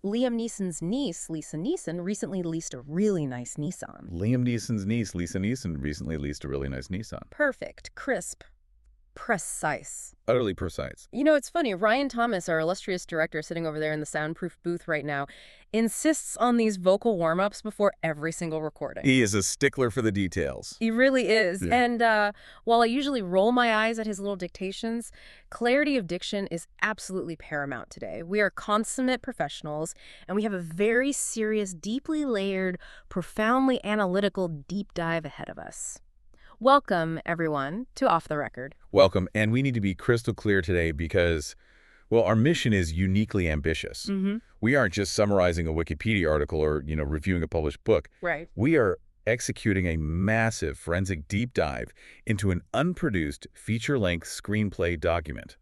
Liam Neeson's niece, Lisa Neeson, recently leased a really nice Nissan. Liam Neeson's niece, Lisa Neeson, recently leased a really nice Nissan. Perfect, crisp, precise. Utterly precise. You know, it's funny. Ryan Thomas, our illustrious director sitting over there in the soundproof booth right now, insists on these vocal warm-ups before every single recording. He is a stickler for the details. He really is. Yeah. And while I usually roll my eyes at his little dictations, clarity of diction is absolutely paramount today. We are consummate professionals, and we have a very serious, deeply layered, profoundly analytical deep dive ahead of us. Welcome, everyone, to Off the Record. Welcome, and we need to be crystal clear today because, well, our mission is uniquely ambitious. We aren't just summarizing a Wikipedia article or, reviewing a published book. Right. We are executing a massive forensic deep dive into an unproduced feature-length screenplay document.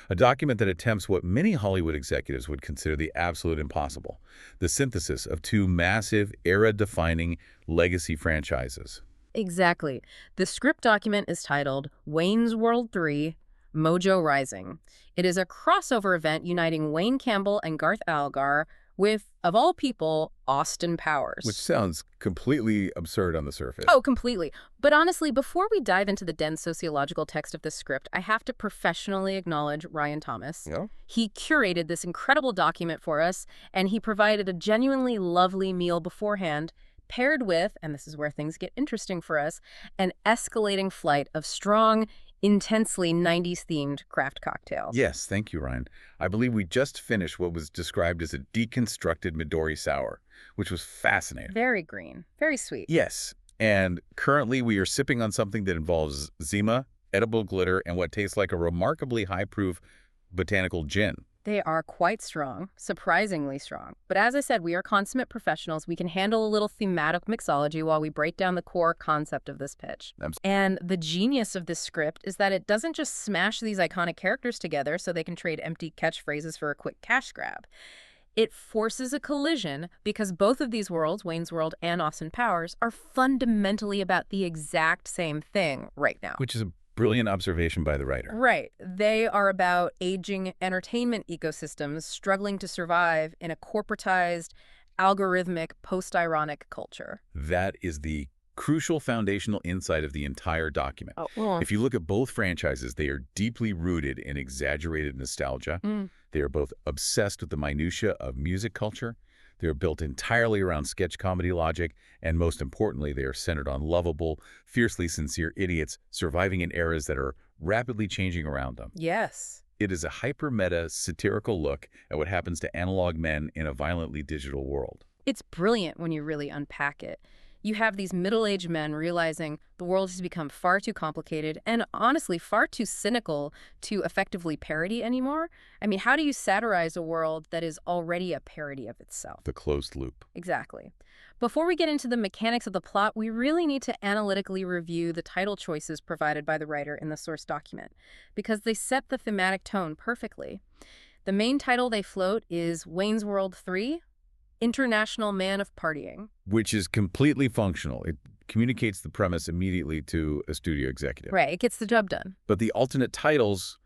A document that attempts what many Hollywood executives would consider the absolute impossible, the synthesis of two massive, era-defining legacy franchises. Exactly. The script document is titled Wayne's World 3, MOJO Rising. It is a crossover event uniting Wayne Campbell and Garth Algar with, of all people, Austin Powers. Which sounds completely absurd on the surface. Oh, completely. But honestly, before we dive into the dense sociological text of this script, I have to professionally acknowledge Ryan Thomas. Yeah? He curated this incredible document for us, and he provided a genuinely lovely meal beforehand, paired with, and this is where things get interesting for us, an escalating flight of strong, intensely 90s-themed craft cocktails. Yes, thank you, Ryan. I believe we just finished what was described as a deconstructed Midori sour, which was fascinating. Very green. Very sweet. Yes, and currently we are sipping on something that involves Zima, edible glitter, and what tastes like a remarkably high-proof botanical gin. They are quite strong, surprisingly strong. But as I said, we are consummate professionals. We can handle a little thematic mixology while we break down the core concept of this pitch. And the genius of this script is that it doesn't just smash these iconic characters together so they can trade empty catchphrases for a quick cash grab. It forces a collision because both of these worlds, Wayne's World and Austin Powers, are fundamentally about the exact same thing right now. Which is a brilliant observation by the writer. Right. They are about aging entertainment ecosystems struggling to survive in a corporatized, algorithmic, post-ironic culture. That is the crucial foundational insight of the entire document. If you look at both franchises, they are deeply rooted in exaggerated nostalgia. They are both obsessed with the minutiae of music culture. They are built entirely around sketch comedy logic, and most importantly, they are centered on lovable, fiercely sincere idiots surviving in eras that are rapidly changing around them. Yes. It is a hyper-meta, satirical look at what happens to analog men in a violently digital world. It's brilliant when you really unpack it. You have these middle-aged men realizing the world has become far too complicated and honestly far too cynical to effectively parody anymore. I mean, how do you satirize a world that is already a parody of itself? The closed loop. Exactly. Before we get into the mechanics of the plot, we really need to analytically review the title choices provided by the writer in the source document, because they set the thematic tone perfectly. The main title they float is Wayne's World 3, International Man of Partying. Which is completely functional. It communicates the premise immediately to a studio executive. Right, it gets the job done. But the alternate titles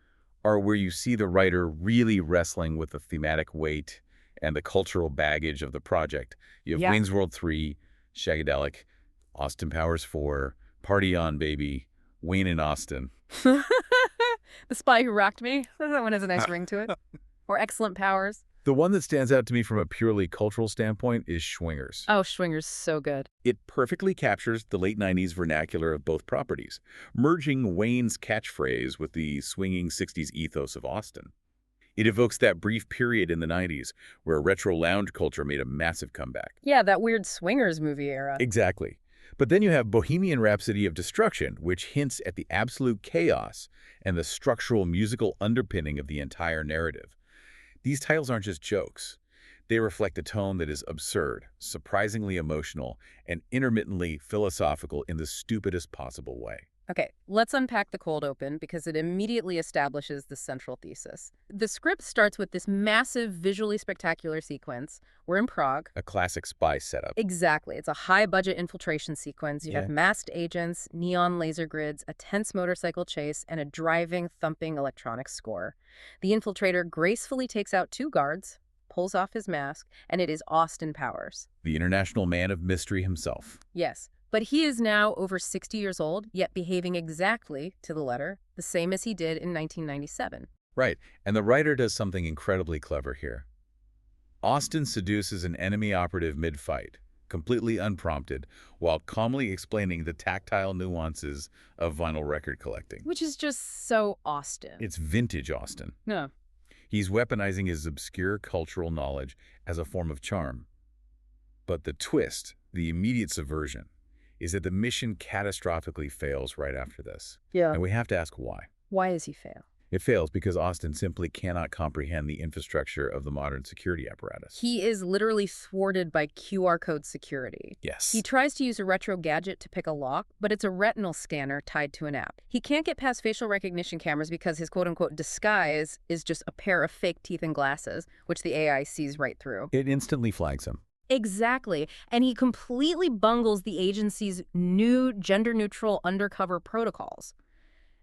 are where you see the writer really wrestling with the thematic weight and the cultural baggage of the project. You have Wayne's World 3, Shagadelic, Austin Powers 4, Party On, Baby, Wayne and Austin. The Spy Who Rocked Me. That one has a nice ring to it. Or Excellent Powers. The one that stands out to me from a purely cultural standpoint is Schwingers. Oh, Schwingers, so good. It perfectly captures the late 90s vernacular of both properties, merging Wayne's catchphrase with the swinging 60s ethos of Austin. It evokes that brief period in the 90s where retro lounge culture made a massive comeback. Yeah, that weird Swingers movie era. Exactly. But then you have Bohemian Rhapsody of Destruction, which hints at the absolute chaos and the structural musical underpinning of the entire narrative. These titles aren't just jokes. They reflect a tone that is absurd, surprisingly emotional, and intermittently philosophical in the stupidest possible way. Okay, let's unpack the cold open because it immediately establishes the central thesis. The script starts with this massive, visually spectacular sequence. We're in Prague. A classic spy setup. Exactly. It's a high-budget infiltration sequence. You have masked agents, neon laser grids, a tense motorcycle chase, and a driving, thumping electronic score. The infiltrator gracefully takes out two guards, pulls off his mask, and it is Austin Powers. The international man of mystery himself. Yes, but he is now over 60 years old, yet behaving exactly, to the letter, the same as he did in 1997. Right, and the writer does something incredibly clever here. Austin seduces an enemy operative mid-fight, completely unprompted, while calmly explaining the tactile nuances of vinyl record collecting. Which is just so Austin. It's vintage Austin. No. He's weaponizing his obscure cultural knowledge as a form of charm. But the twist, the immediate subversion, is that the mission catastrophically fails right after this. Yeah. And we have to ask why. Why does he fail? It fails because Austin simply cannot comprehend the infrastructure of the modern security apparatus. He is literally thwarted by QR code security. Yes. He tries to use a retro gadget to pick a lock, but it's a retinal scanner tied to an app. He can't get past facial recognition cameras because his quote-unquote disguise is just a pair of fake teeth and glasses, which the AI sees right through. It instantly flags him. Exactly. And he completely bungles the agency's new gender-neutral undercover protocols.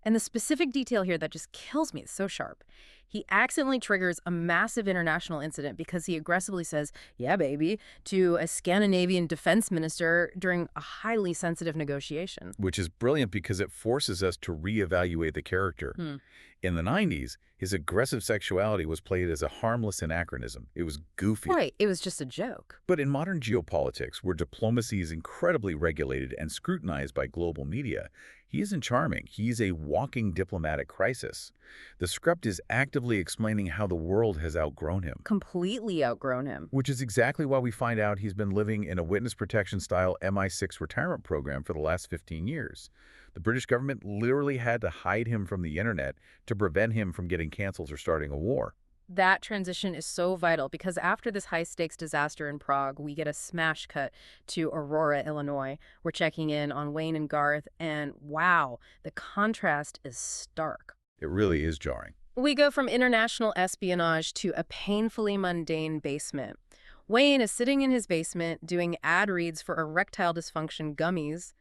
And the specific detail here that just kills me is so sharp. He accidentally triggers a massive international incident because he aggressively says, "Yeah, baby," to a Scandinavian defense minister during a highly sensitive negotiation. Which is brilliant because it forces us to reevaluate the character. In the 90s, his aggressive sexuality was played as a harmless anachronism. It was goofy. Right, it was just a joke. But in modern geopolitics, where diplomacy is incredibly regulated and scrutinized by global media, he isn't charming. He's a walking diplomatic crisis. The script is actively explaining how the world has outgrown him. Completely outgrown him. Which is exactly why we find out he's been living in a witness protection-style MI6 retirement program for the last 15 years. The British government literally had to hide him from the internet to prevent him from getting canceled or starting a war. That transition is so vital because after this high-stakes disaster in Prague, we get a smash cut to Aurora, Illinois. We're checking in on Wayne and Garth, and wow, the contrast is stark. It really is jarring. We go from international espionage to a painfully mundane basement. Wayne is sitting in his basement doing ad reads for erectile dysfunction gummies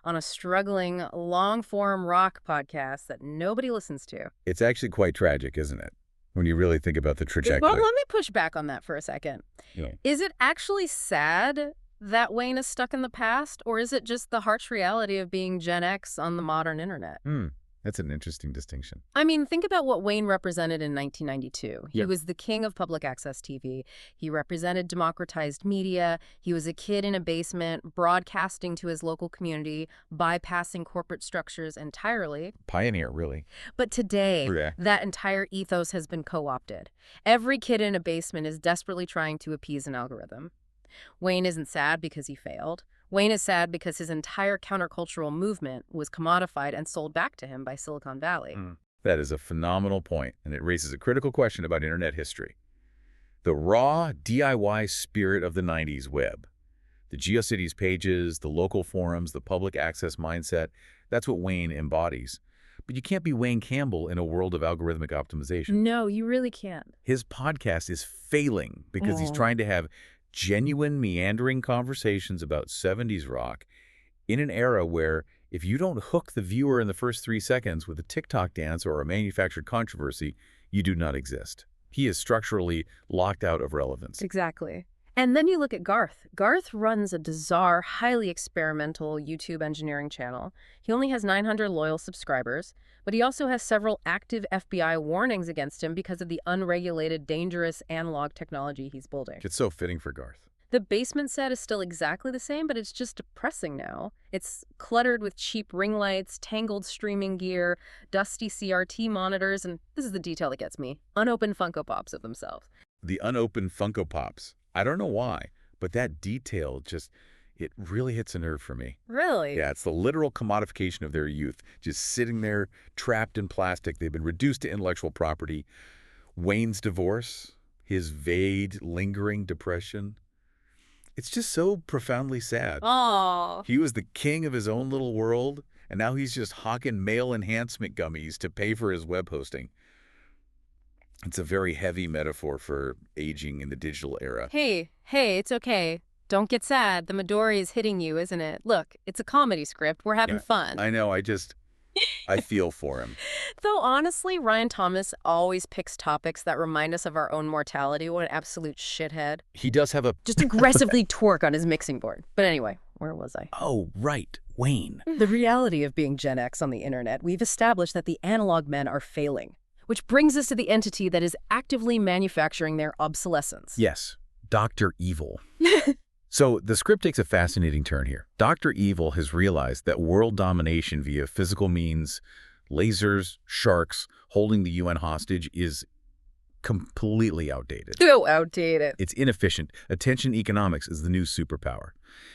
on a struggling, long-form rock podcast that nobody listens to. It's actually quite tragic, isn't it? When you really think about the trajectory. Well, let me push back on that for a second. Yeah. Is it actually sad that Wayne is stuck in the past, or is it just the harsh reality of being Gen X on the modern internet? That's an interesting distinction. I mean, think about what Wayne represented in 1992. He Yeah. was the king of public access TV. He represented democratized media. He was a kid in a basement, broadcasting to his local community, bypassing corporate structures entirely. Pioneer, really. But today, Yeah. that entire ethos has been co-opted. Every kid in a basement is desperately trying to appease an algorithm. Wayne isn't sad because he failed. Wayne is sad because his entire countercultural movement was commodified and sold back to him by Silicon Valley. That is a phenomenal point, and it raises a critical question about internet history. The raw DIY spirit of the 90s web. The GeoCities pages, the local forums, the public access mindset, that's what Wayne embodies. But you can't be Wayne Campbell in a world of algorithmic optimization. No, you really can't. His podcast is failing because he's trying to have genuine, meandering conversations about 70s rock in an era where if you don't hook the viewer in the first 3 seconds with a TikTok dance or a manufactured controversy, you do not exist. He is structurally locked out of relevance. Exactly. And then you look at Garth. Garth runs a bizarre, highly experimental YouTube engineering channel. He only has 900 loyal subscribers, but he also has several active FBI warnings against him because of the unregulated, dangerous analog technology he's building. It's so fitting for Garth. The basement set is still exactly the same, but it's just depressing now. It's cluttered with cheap ring lights, tangled streaming gear, dusty CRT monitors, and this is the detail that gets me, unopened Funko Pops of themselves. The unopened Funko Pops. I don't know why, but that detail just, it really hits a nerve for me. Really? Yeah, it's the literal commodification of their youth, just sitting there trapped in plastic. They've been reduced to intellectual property. Wayne's divorce, his vague, lingering depression. It's just so profoundly sad. Oh. He was the king of his own little world, and now he's just hawking male enhancement gummies to pay for his web hosting. It's a very heavy metaphor for aging in the digital era. Hey, it's okay. Don't get sad. The Midori is hitting you, isn't it? Look, it's a comedy script. We're having fun. I know. I feel for him. Though honestly, Ryan Thomas always picks topics that remind us of our own mortality. What an absolute shithead. He does have a... Just aggressively twerk on his mixing board. But anyway, where was I? Oh, right. Wayne. The reality of being Gen X on the internet, we've established that the analog men are failing. Which brings us to the entity that is actively manufacturing their obsolescence. Yes. Dr. Evil. So the script takes a fascinating turn here. Dr. Evil has realized that world domination via physical means, lasers, sharks, holding the UN hostage is completely outdated. So outdated. It's inefficient. Attention economics is the new superpower.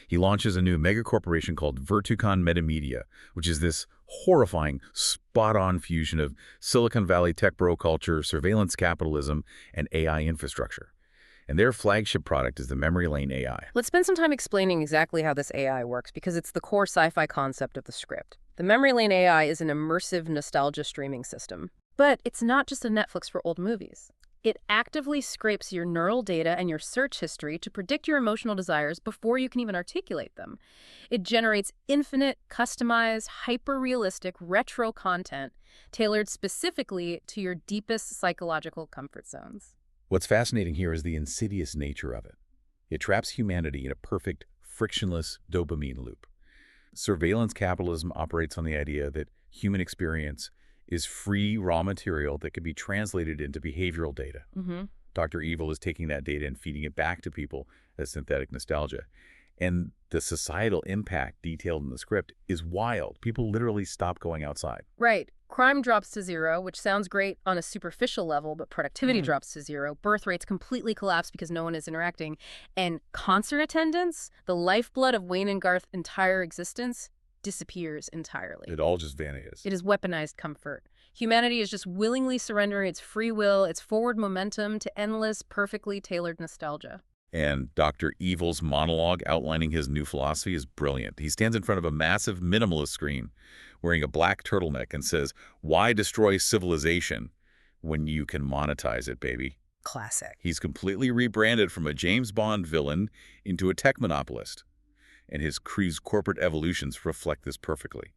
He launches a new megacorporation called Vertucon Metamedia, which is this horrifying, spot-on fusion of Silicon Valley tech bro culture, surveillance capitalism, and AI infrastructure. And their flagship product is the Memory Lane AI. Let's spend some time explaining exactly how this AI works, because it's the core sci-fi concept of the script. The Memory Lane AI is an immersive nostalgia streaming system. But it's not just a Netflix for old movies. It actively scrapes your neural data and your search history to predict your emotional desires before you can even articulate them. It generates infinite, customized, hyper-realistic, retro content tailored specifically to your deepest psychological comfort zones. What's fascinating here is the insidious nature of it. It traps humanity in a perfect, frictionless dopamine loop. Surveillance capitalism operates on the idea that human experience is free raw material that can be translated into behavioral data. Dr. Evil is taking that data and feeding it back to people as synthetic nostalgia. And the societal impact detailed in the script is wild. People literally stop going outside. Right. Crime drops to zero, which sounds great on a superficial level, but productivity drops to zero. Birth rates completely collapse because no one is interacting. And concert attendance, the lifeblood of Wayne and Garth's entire existence, disappears entirely. It all just vanishes. It is weaponized comfort. Humanity is just willingly surrendering its free will, its forward momentum to endless, perfectly tailored nostalgia. And Dr. Evil's monologue outlining his new philosophy is brilliant. He stands in front of a massive minimalist screen wearing a black turtleneck and says, "Why destroy civilization when you can monetize it, baby?" Classic. He's completely rebranded from a James Bond villain into a tech monopolist. And his corporate evolutions reflect this perfectly.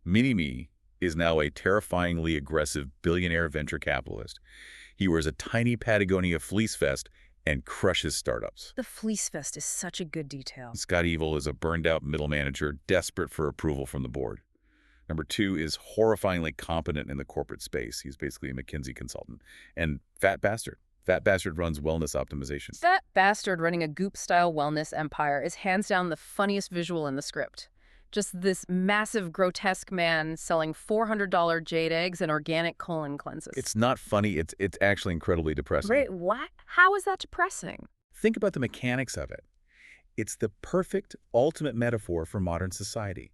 Mini-Me is now a terrifyingly aggressive billionaire venture capitalist. He wears a tiny Patagonia fleece vest and crushes startups. The fleece vest is such a good detail. Scott Evil is a burned-out middle manager desperate for approval from the board. Number 2 is horrifyingly competent in the corporate space. He's basically a McKinsey consultant. And Fat Bastard. Fat Bastard runs wellness optimization. Fat Bastard running a Goop-style wellness empire is hands down the funniest visual in the script. Just this massive, grotesque man selling $400 jade eggs and organic colon cleanses. It's not funny. It's actually incredibly depressing. Wait, what? How is that depressing? Think about the mechanics of it. It's the perfect, ultimate metaphor for modern society.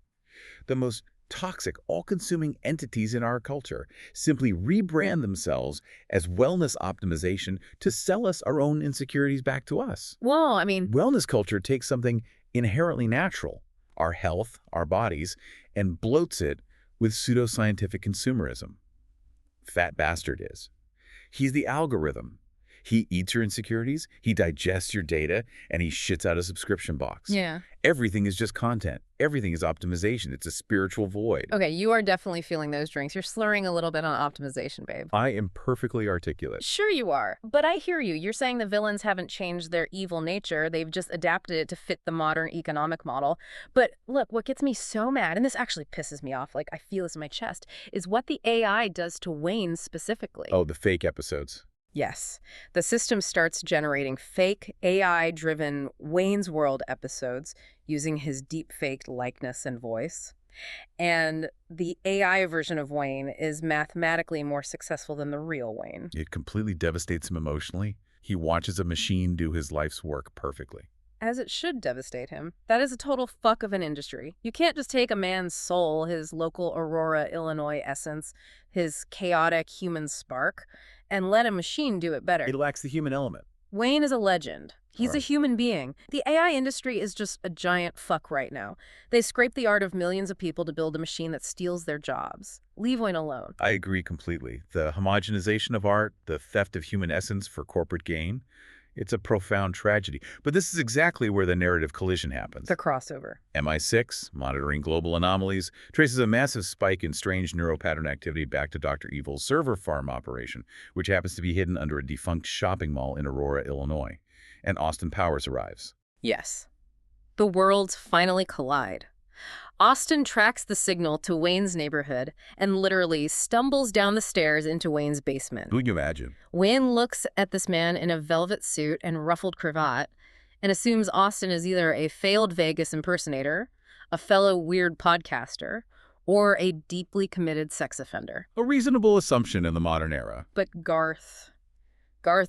The most toxic, all-consuming entities in our culture simply rebrand themselves as wellness optimization to sell us our own insecurities back to us. Well, I mean... Wellness culture takes something inherently natural, our health, our bodies, and bloats it with pseudoscientific consumerism. Fat Bastard is. He's the algorithm. He eats your insecurities, he digests your data, and he shits out a subscription box. Yeah. Everything is just content. Everything is optimization. It's a spiritual void. Okay, you are definitely feeling those drinks. You're slurring a little bit on optimization, babe. I am perfectly articulate. Sure you are. But I hear you. You're saying the villains haven't changed their evil nature. They've just adapted it to fit the modern economic model. But look, what gets me so mad, and this actually pisses me off, like I feel this in my chest, is what the AI does to Wayne specifically. Oh, the fake episodes. Yes. The system starts generating fake, AI-driven Wayne's World episodes using his deep-faked likeness and voice. And the AI version of Wayne is mathematically more successful than the real Wayne. It completely devastates him emotionally. He watches a machine do his life's work perfectly. As it should devastate him. That is a total fuck of an industry. You can't just take a man's soul, his local Aurora, Illinois essence, his chaotic human spark, and let a machine do it better. It lacks the human element. Wayne is a legend. He's Right. a human being. The AI industry is just a giant fuck right now. They scrape the art of millions of people to build a machine that steals their jobs. Leave Wayne alone. I agree completely. The homogenization of art, the theft of human essence for corporate gain, It's a profound tragedy. But this is exactly where the narrative collision happens. The crossover. MI6, monitoring global anomalies, traces a massive spike in strange neuropattern activity back to Dr. Evil's server farm operation, which happens to be hidden under a defunct shopping mall in Aurora, Illinois. And Austin Powers arrives. Yes. The worlds finally collide. Austin tracks the signal to Wayne's neighborhood and literally stumbles down the stairs into Wayne's basement. Who can you imagine? Wayne looks at this man in a velvet suit and ruffled cravat and assumes Austin is either a failed Vegas impersonator, a fellow weird podcaster, or a deeply committed sex offender. A reasonable assumption in the modern era. But Garth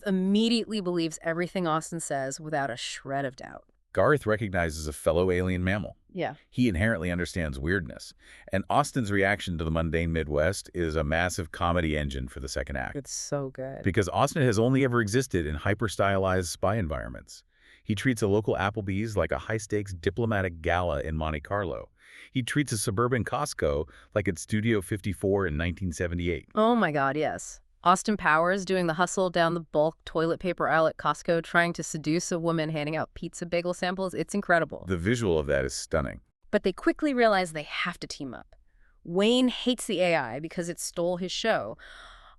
immediately believes everything Austin says without a shred of doubt. Garth recognizes a fellow alien mammal. Yeah. He inherently understands weirdness. And Austin's reaction to the mundane Midwest is a massive comedy engine for the second act. It's so good. Because Austin has only ever existed in hyper-stylized spy environments. He treats a local Applebee's like a high-stakes diplomatic gala in Monte Carlo. He treats a suburban Costco like it's Studio 54 in 1978. Oh my God, yes. Austin Powers doing the hustle down the bulk toilet paper aisle at Costco trying to seduce a woman handing out pizza bagel samples. It's incredible. The visual of that is stunning. But they quickly realize they have to team up. Wayne hates the AI because it stole his show.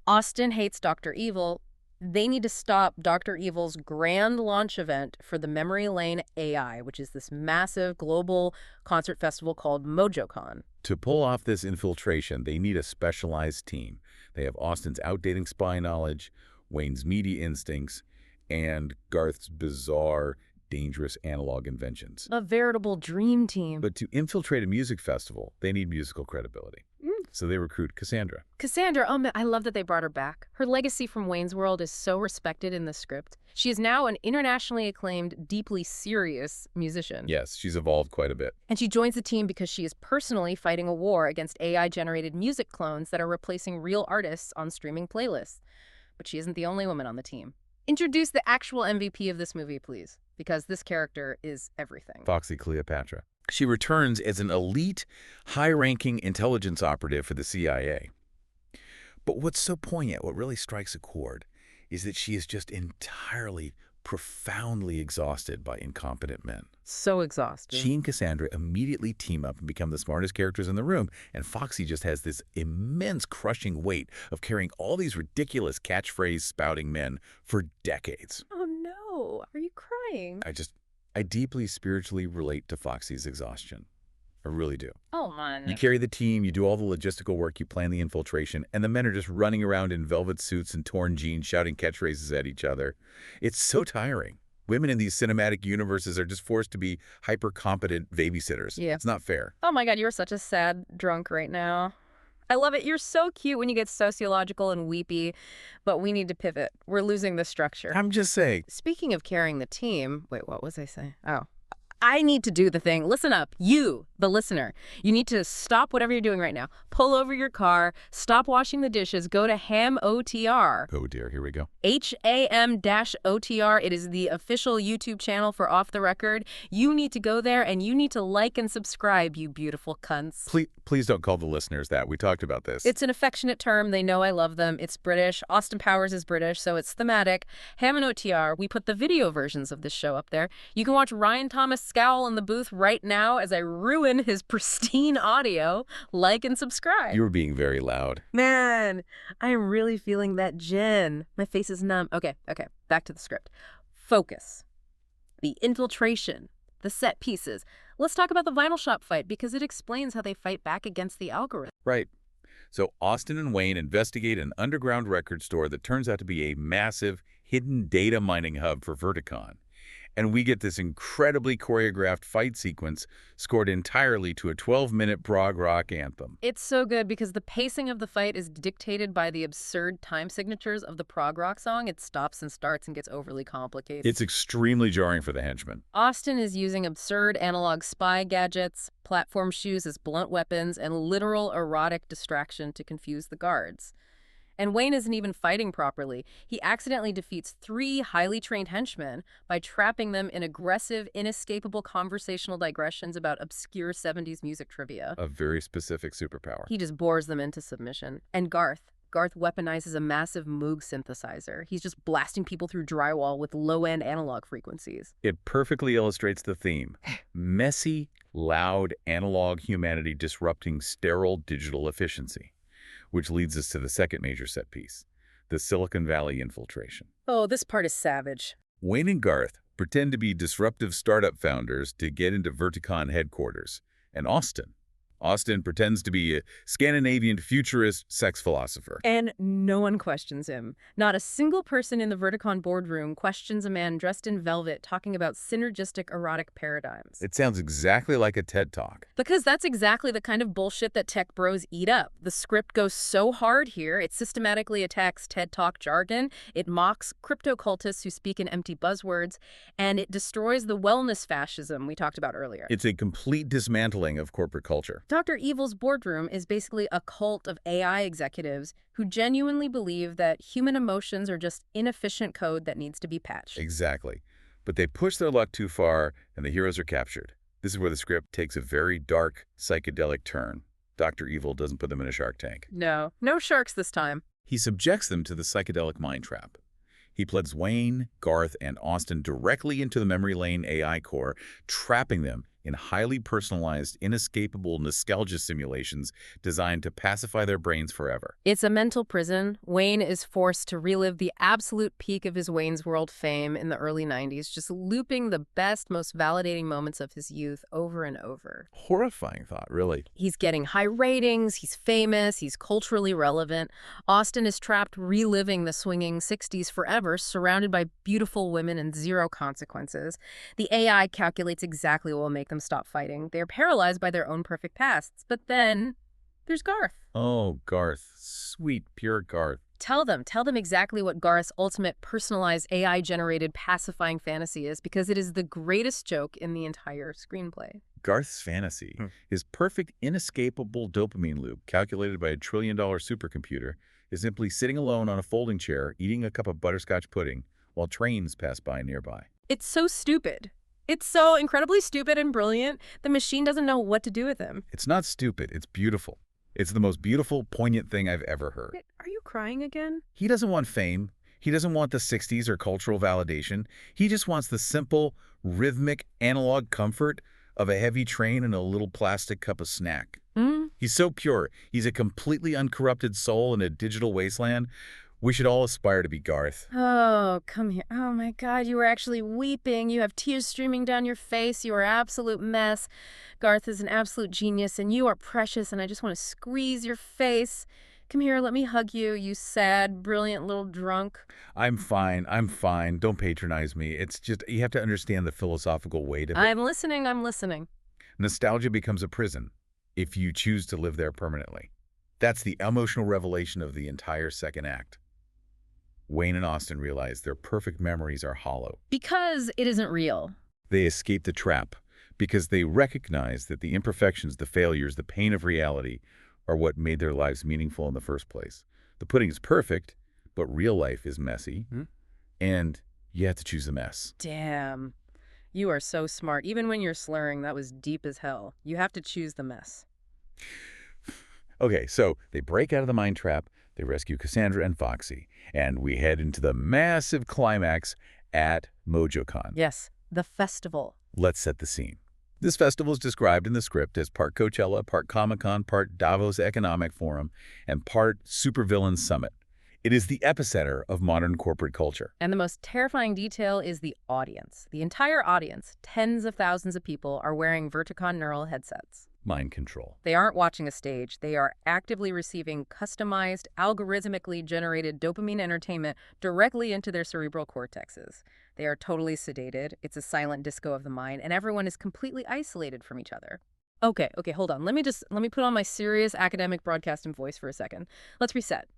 Austin hates Dr. Evil. They need to stop Dr. Evil's grand launch event for the Memory Lane AI, which is this massive global concert festival called MOJOCon. To pull off this infiltration, they need a specialized team. They have Austin's outdating spy knowledge, Wayne's media instincts, and Garth's bizarre, dangerous analog inventions. A veritable dream team. But to infiltrate a music festival, they need musical credibility. So they recruit Cassandra. Cassandra, oh man, I love that they brought her back. Her legacy from Wayne's World is so respected in the script. She is now an internationally acclaimed, deeply serious musician. Yes, she's evolved quite a bit. And she joins the team because she is personally fighting a war against AI-generated music clones that are replacing real artists on streaming playlists. But she isn't the only woman on the team. Introduce the actual MVP of this movie, please, because this character is everything. Foxy Cleopatra. She returns as an elite, high-ranking intelligence operative for the CIA. But what's so poignant, what really strikes a chord, is that she is just entirely, profoundly exhausted by incompetent men. So exhausted. She and Cassandra immediately team up and become the smartest characters in the room, and Foxy just has this immense crushing weight of carrying all these ridiculous catchphrase-spouting men for decades. Oh no, are you crying? I deeply spiritually relate to Foxy's exhaustion. I really do. Oh, man. You carry the team, you do all the logistical work, you plan the infiltration, and the men are just running around in velvet suits and torn jeans, shouting catchphrases at each other. It's so tiring. Women in these cinematic universes are just forced to be hyper-competent babysitters. Yeah. It's not fair. Oh my God, you're such a sad drunk right now. I love it. You're so cute when you get sociological and weepy, but we need to pivot. We're losing the structure. I'm just saying. Speaking of carrying the team, wait, what was I saying? Oh, I need to do the thing. Listen up, you, the listener. You need to stop whatever you're doing right now. Pull over your car, stop washing the dishes, go to HAM-OTR. Oh dear, here we go. HAM-OTR. It is the official YouTube channel for Off the Record. You need to go there and you need to like and subscribe, you beautiful cunts. Please don't call the listeners that. We talked about this. It's an affectionate term. They know I love them. It's British. Austin Powers is British, so it's thematic. Ham and OTR, we put the video versions of this show up there. You can watch Ryan Thomas scowl in the booth right now as I ruin his pristine audio. Like and subscribe. You were being very loud. Man, I am really feeling that gin. My face is numb. Okay, back to the script. Focus. The infiltration. The set pieces. Let's talk about the vinyl shop fight because it explains how they fight back against the algorithm. Right. So Austin and Wayne investigate an underground record store that turns out to be a massive hidden data mining hub for Verticon. And we get this incredibly choreographed fight sequence scored entirely to a 12-minute prog rock anthem. It's so good because the pacing of the fight is dictated by the absurd time signatures of the prog rock song. It stops and starts and gets overly complicated. It's extremely jarring for the henchmen. Austin is using absurd analog spy gadgets, platform shoes as blunt weapons, and literal erotic distraction to confuse the guards. And Wayne isn't even fighting properly. He accidentally defeats 3 highly trained henchmen by trapping them in aggressive, inescapable conversational digressions about obscure 70s music trivia. A very specific superpower. He just bores them into submission. And Garth Garth weaponizes a massive Moog synthesizer. He's just blasting people through drywall with low-end analog frequencies. It perfectly illustrates the theme. Messy, loud, analog humanity disrupting sterile digital efficiency. Which leads us to the second major set piece, the Silicon Valley infiltration. Oh, this part is savage. Wayne and Garth pretend to be disruptive startup founders to get into Verticon headquarters. And Austin pretends to be a Scandinavian futurist sex philosopher. And no one questions him. Not a single person in the Verticon boardroom questions a man dressed in velvet talking about synergistic erotic paradigms. It sounds exactly like a TED Talk. Because that's exactly the kind of bullshit that tech bros eat up. The script goes so hard here, it systematically attacks TED Talk jargon, it mocks crypto cultists who speak in empty buzzwords, and it destroys the wellness fascism we talked about earlier. It's a complete dismantling of corporate culture. Dr. Evil's boardroom is basically a cult of AI executives who genuinely believe that human emotions are just inefficient code that needs to be patched. Exactly. But they push their luck too far, and the heroes are captured. This is where the script takes a very dark, psychedelic turn. Dr. Evil doesn't put them in a shark tank. No sharks this time. He subjects them to the psychedelic mind trap. He plugs Wayne, Garth, and Austin directly into the memory lane AI core, trapping them in highly personalized, inescapable nostalgia simulations designed to pacify their brains forever. It's a mental prison. Wayne is forced to relive the absolute peak of his Wayne's World fame in the early 90s, just looping the best, most validating moments of his youth over and over. Horrifying thought, really. He's getting high ratings, he's famous, he's culturally relevant. Austin is trapped reliving the swinging 60s forever, surrounded by beautiful women and zero consequences. The AI calculates exactly what will make them stop fighting. They're paralyzed by their own perfect pasts. But then there's Garth. Oh, Garth. Sweet, pure Garth. Tell them exactly what Garth's ultimate personalized AI-generated pacifying fantasy is, because it is the greatest joke in the entire screenplay. Garth's fantasy, his perfect, inescapable dopamine loop calculated by a trillion-dollar supercomputer, is simply sitting alone on a folding chair, eating a cup of butterscotch pudding while trains pass by nearby. It's so stupid. It's so incredibly stupid and brilliant. The machine doesn't know what to do with him. It's not stupid. It's beautiful. It's the most beautiful, poignant thing I've ever heard. Are you crying again? He doesn't want fame. He doesn't want the 60s or cultural validation. He just wants the simple, rhythmic, analog comfort of a heavy train and a little plastic cup of snack. He's so pure. He's a completely uncorrupted soul in a digital wasteland. We should all aspire to be Garth. Oh, come here. Oh my God, you were actually weeping. You have tears streaming down your face. You are an absolute mess. Garth is an absolute genius, and you are precious, and I just want to squeeze your face. Come here, let me hug you, you sad, brilliant little drunk. I'm fine. Don't patronize me. It's just, you have to understand the philosophical weight of it. I'm listening. Nostalgia becomes a prison if you choose to live there permanently. That's the emotional revelation of the entire second act. Wayne and Austin realize their perfect memories are hollow. Because it isn't real. They escape the trap because they recognize that the imperfections, the failures, the pain of reality are what made their lives meaningful in the first place. The pudding is perfect, but real life is messy, and you have to choose the mess. Damn. You are so smart. Even when you're slurring, that was deep as hell. You have to choose the mess. Okay, so they break out of the mind trap, they rescue Cassandra and Foxy, and we head into the massive climax at MojoCon. Yes, the festival. Let's set the scene. This festival is described in the script as part Coachella, part Comic-Con, part Davos Economic Forum, and part Supervillain Summit. It is the epicenter of modern corporate culture. And the most terrifying detail is the audience. The entire audience, tens of thousands of people, are wearing Verticon neural headsets. Mind control. They aren't watching a stage. They are actively receiving customized, algorithmically generated dopamine entertainment directly into their cerebral cortexes. They are totally sedated. It's a silent disco of the mind, and everyone is completely isolated from each other. Okay, hold on. Let me put on my serious academic broadcasting voice for a second. Let's reset.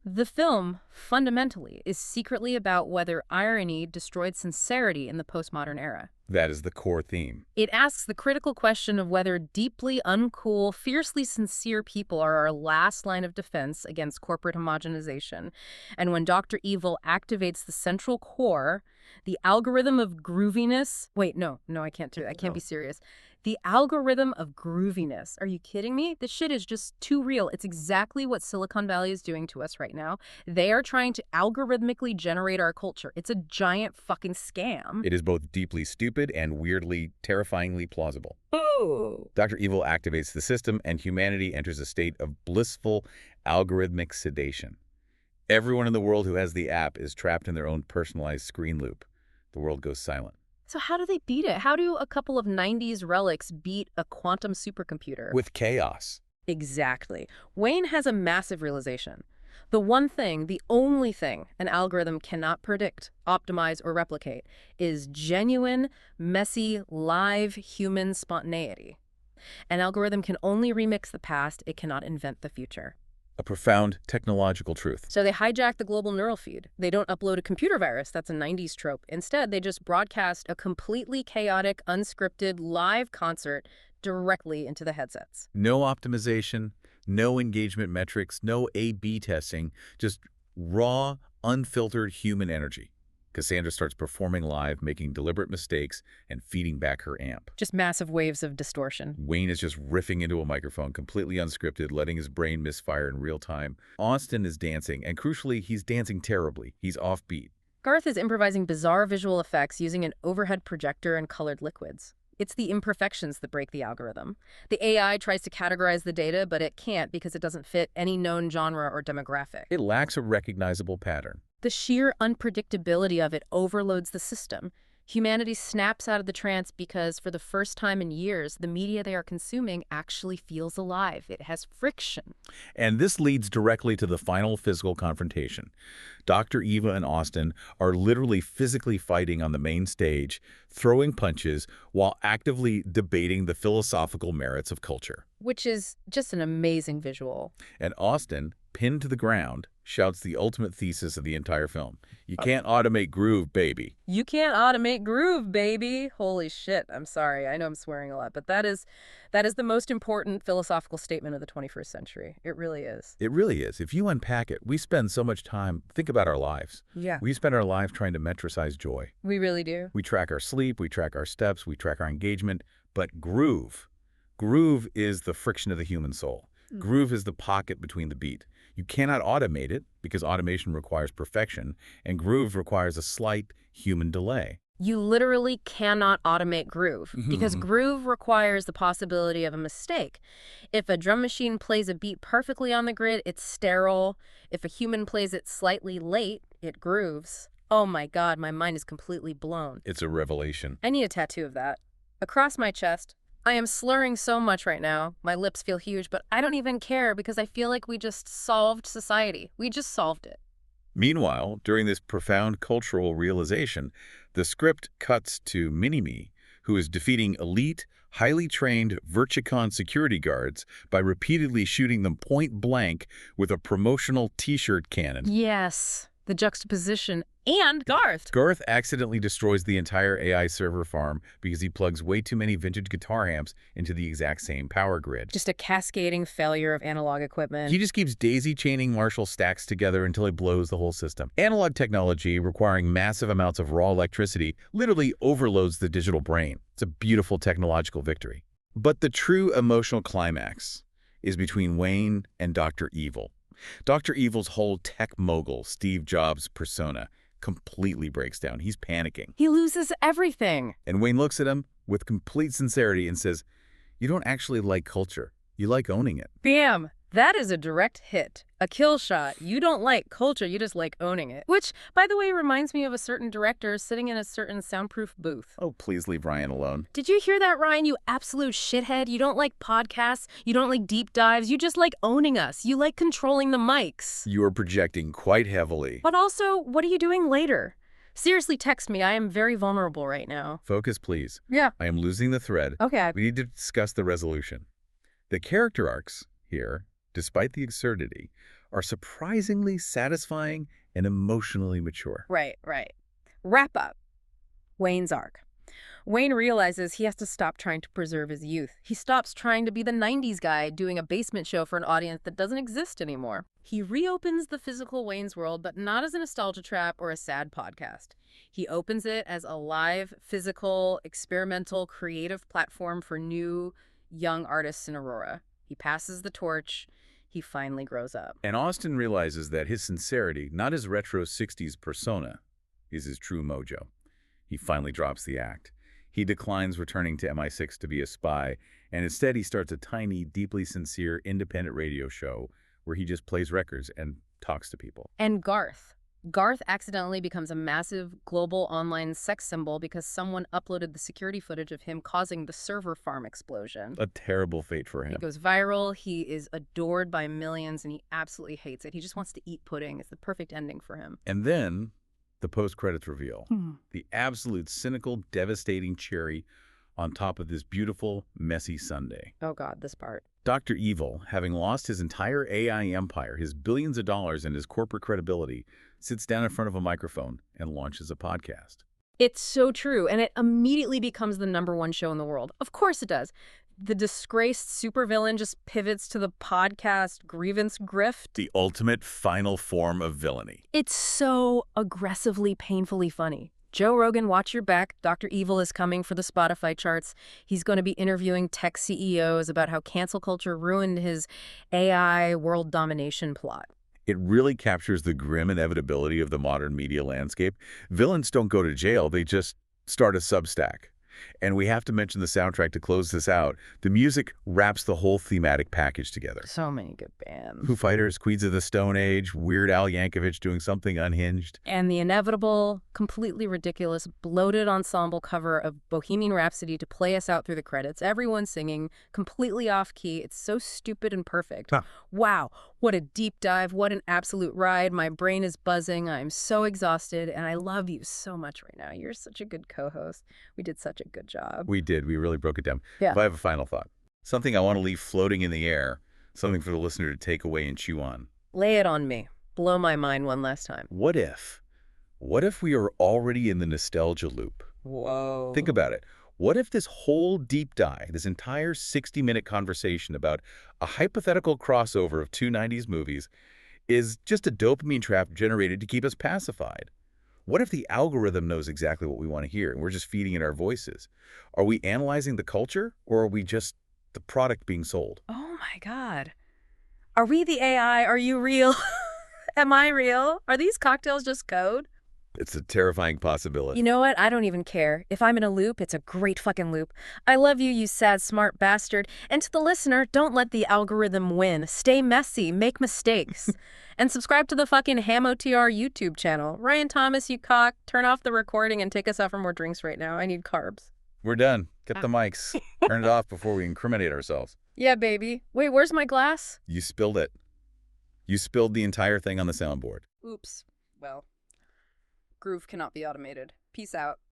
The film, fundamentally, is secretly about whether irony destroyed sincerity in the postmodern era. That is the core theme. It asks the critical question of whether deeply uncool, fiercely sincere people are our last line of defense against corporate homogenization. And when Dr. Evil activates the central core, The algorithm of grooviness. Wait, no, I can't do it. I can't be serious. The algorithm of grooviness. Are you kidding me? This shit is just too real. It's exactly what Silicon Valley is doing to us right now. They are trying to algorithmically generate our culture. It's a giant fucking scam. It is both deeply stupid and weirdly, terrifyingly plausible. Oh. Dr. Evil activates the system, and humanity enters a state of blissful, algorithmic sedation. Everyone in the world who has the app is trapped in their own personalized screen loop. The world goes silent. So how do they beat it? How do a couple of 90s relics beat a quantum supercomputer? With chaos. Exactly. Wayne has a massive realization. The one thing, the only thing an algorithm cannot predict, optimize, or replicate is genuine, messy, live human spontaneity. An algorithm can only remix the past, it cannot invent the future. A profound technological truth. So they hijack the global neural feed. They don't upload a computer virus, that's a 90s trope. Instead, they just broadcast a completely chaotic, unscripted, live concert directly into the headsets. No optimization, no engagement metrics, no A/B testing, just raw, unfiltered human energy. Cassandra starts performing live, making deliberate mistakes, and feeding back her amp. Just massive waves of distortion. Wayne is just riffing into a microphone, completely unscripted, letting his brain misfire in real time. Austin is dancing, and crucially, he's dancing terribly. He's offbeat. Garth is improvising bizarre visual effects using an overhead projector and colored liquids. It's the imperfections that break the algorithm. The AI tries to categorize the data, but it can't because it doesn't fit any known genre or demographic. It lacks a recognizable pattern. The sheer unpredictability of it overloads the system. Humanity snaps out of the trance because, for the first time in years, the media they are consuming actually feels alive. It has friction. And this leads directly to the final physical confrontation. Dr. Eva and Austin are literally physically fighting on the main stage, throwing punches, while actively debating the philosophical merits of culture. Which is just an amazing visual. And Austin, pinned to the ground, shouts the ultimate thesis of the entire film. You can't automate groove, baby. You can't automate groove, baby. Holy shit. I'm sorry. I know I'm swearing a lot, but that is the most important philosophical statement of the 21st century. It really is. It really is. If you unpack it, we spend so much time, think about our lives. Yeah. We spend our life trying to metricize joy. We really do. We track our sleep, we track our steps, we track our engagement, but groove is the friction of the human soul. Groove is the pocket between the beat. You cannot automate it because automation requires perfection, and groove requires a slight human delay. You literally cannot automate groove because groove requires the possibility of a mistake. If a drum machine plays a beat perfectly on the grid, it's sterile. If a human plays it slightly late, it grooves. Oh my God, my mind is completely blown. It's a revelation. I need a tattoo of that. Across my chest. I am slurring so much right now. My lips feel huge, but I don't even care because I feel like we just solved society. We just solved it. Meanwhile, during this profound cultural realization, the script cuts to Mini-Me, who is defeating elite, highly trained Virtucon security guards by repeatedly shooting them point blank with a promotional t-shirt cannon. Yes, the juxtaposition. And Garth. Garth accidentally destroys the entire AI server farm because he plugs way too many vintage guitar amps into the exact same power grid. Just a cascading failure of analog equipment. He just keeps daisy-chaining Marshall stacks together until he blows the whole system. Analog technology, requiring massive amounts of raw electricity, literally overloads the digital brain. It's a beautiful technological victory. But the true emotional climax is between Wayne and Dr. Evil. Dr. Evil's whole tech mogul, Steve Jobs persona, completely breaks down. He's panicking. He loses everything. And Wayne looks at him with complete sincerity and says, "You don't actually like culture. You like owning it." Bam! That is a direct hit. A kill shot. You don't like culture, you just like owning it. Which, by the way, reminds me of a certain director sitting in a certain soundproof booth. Oh, please leave Ryan alone. Did you hear that, Ryan, you absolute shithead? You don't like podcasts, you don't like deep dives, you just like owning us. You like controlling the mics. You are projecting quite heavily. But also, what are you doing later? Seriously, text me. I am very vulnerable right now. Focus, please. Yeah. I am losing the thread. Okay. We need to discuss the resolution. The character arcs here, despite the absurdity, are surprisingly satisfying and emotionally mature. Right. Wrap up. Wayne's arc. Wayne realizes he has to stop trying to preserve his youth. He stops trying to be the 90s guy doing a basement show for an audience that doesn't exist anymore. He reopens the physical Wayne's World, but not as a nostalgia trap or a sad podcast. He opens it as a live, physical, experimental, creative platform for new, young artists in Aurora. He passes the torch. He finally grows up. And Austin realizes that his sincerity, not his retro 60s persona, is his true mojo. He finally drops the act. He declines returning to MI6 to be a spy, and instead he starts a tiny, deeply sincere, independent radio show where he just plays records and talks to people. And Garth. Garth accidentally becomes a massive global online sex symbol because someone uploaded the security footage of him causing the server farm explosion. A terrible fate for him. He goes viral, he is adored by millions, and he absolutely hates it. He just wants to eat pudding. It's the perfect ending for him. And then the post-credits reveal. The absolute cynical, devastating cherry on top of this beautiful, messy Sunday. Oh God, this part. Dr. Evil, having lost his entire AI empire, his billions of dollars, and his corporate credibility, sits down in front of a microphone and launches a podcast. It's so true, and it immediately becomes the #1 show in the world. Of course it does. The disgraced supervillain just pivots to the podcast grievance grift. The ultimate final form of villainy. It's so aggressively, painfully funny. Joe Rogan, watch your back. Dr. Evil is coming for the Spotify charts. He's going to be interviewing tech CEOs about how cancel culture ruined his AI world domination plot. It really captures the grim inevitability of the modern media landscape. Villains don't go to jail, they just start a Substack. And we have to mention the soundtrack to close this out. The music wraps the whole thematic package together. So many good bands. Foo Fighters, Queens of the Stone Age, Weird Al Yankovic doing something unhinged. And the inevitable, completely ridiculous, bloated ensemble cover of Bohemian Rhapsody to play us out through the credits. Everyone singing, completely off-key. It's so stupid and perfect. Huh. Wow, what a deep dive. What an absolute ride. My brain is buzzing. I'm so exhausted, and I love you so much right now. You're such a good co-host. We did such a good job. We did. We really broke it down. Yeah. If I have a final thought, something I want to leave floating in the air, something for the listener to take away and chew on. Lay it on me. Blow my mind one last time. What if we are already in the nostalgia loop? Whoa. Think about it. What if this whole deep dive, this entire 60-minute conversation about a hypothetical crossover of two 90s movies is just a dopamine trap generated to keep us pacified? What if the algorithm knows exactly what we want to hear and we're just feeding it our voices? Are we analyzing the culture, or are we just the product being sold? Oh my God. Are we the AI? Are you real? Am I real? Are these cocktails just code? It's a terrifying possibility. You know what? I don't even care. If I'm in a loop, it's a great fucking loop. I love you, you sad, smart bastard. And to the listener, don't let the algorithm win. Stay messy, make mistakes. And subscribe to the fucking HamOTR YouTube channel. Ryan Thomas, you cock. Turn off the recording and take us out for more drinks right now. I need carbs. We're done. Get the mics. Turn it off before we incriminate ourselves. Yeah, baby. Wait, where's my glass? You spilled it. You spilled the entire thing on the soundboard. Oops. Well, groove cannot be automated. Peace out.